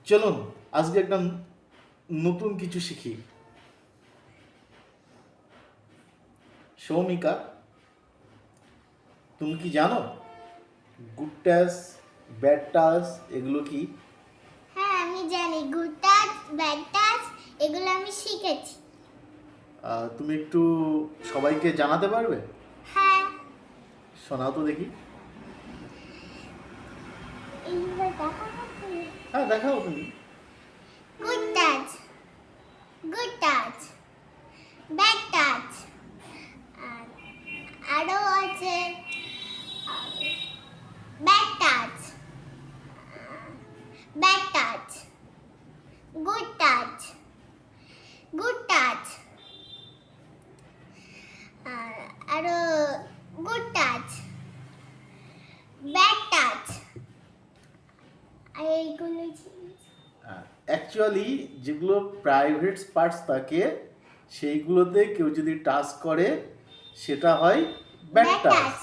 চলুন আজকে একটা নতুন কিছু শিখি। সৌমিকা, তুমি কি জানো গুড টাচ, ব্যাড টাচ এগুলো কি? হ্যাঁ, আমি জানি গুড টাচ, ব্যাড টাচ এগুলো আমি শিখেছি। তুমি একটু সবাইকে জানাতে পারবে? হ্যাঁ, শোনাও তো দেখি। এইবার দেখাবো কি? হ্যাঁ, দেখাও তুমি। Good touch, good touch, bad touch, আরও আছে bad touch, bad touch, good touch, good touch, আরও গুড টাচ, ব্যাড টাচ, আর এইগুলো অ্যাকচুয়ালি যেগুলো প্রাইভেট পার্টস থাকে সেইগুলোতে কেউ যদি টাচ করে সেটা হয় ব্যাড ব্যাড টাচ। টাচ।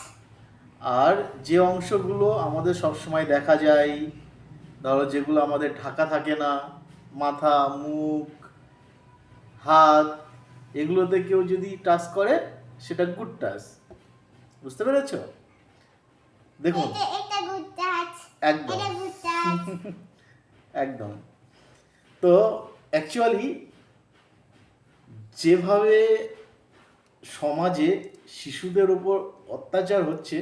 আর যে অংশগুলো আমাদের সবসময় দেখা যায়, ধরো যেগুলো আমাদের ঢাকা থাকে না, মাথা, মুখ, হাত, এগুলোতে কেউ যদি টাচ করে সেটা গুড টাচ। বুঝতে পেরেছো? দেখুন, এটা গুড টাচ, একদম এটা গুড টাচ। একদম। তো অ্যাকচুয়ালি যেভাবে সমাজে শিশুদের উপর অত্যাচার হচ্ছে,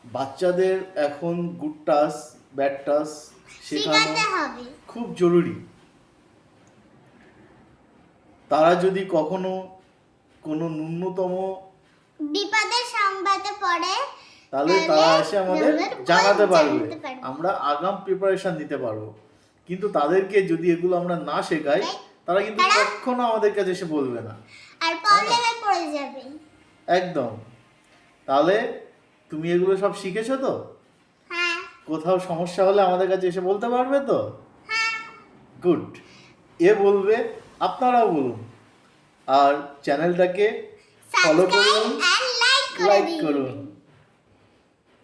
বাচ্চাদের এখন গুড টাচ ব্যাড টাচ শেখানো শিখাতে হবে। খুব জরুরি। তারা যদি কখনো কোনো ন্যূনতম বিপদের সংবাদে পড়ে তাহলে তারা এসে আমাদের জানাতে পারবে, পারবে। আমরা আগাম প্রিপারেশন নিতে পারবো। কিন্তু তাদেরকে যদি এগুলো আমরা না শেখাই, তারা কিন্তু কখনো আমাদের কাছে এসে বলবে না। আর প্রবলেমে পড়ে যাবে। একদম। তাহলে তুমি এগুলো সব শিখেছো তো? হ্যাঁ, কোথাও সমস্যা হলে আমাদের কাছে এসে বলতে পারবে তো? হ্যাঁ। গুড। এ বলবে, আপনারাও বলুন। আর চ্যানেলটাকে ফলো সাবস্ক্রাইব করুন, আর লাইক করে লাইক দিন। করুন।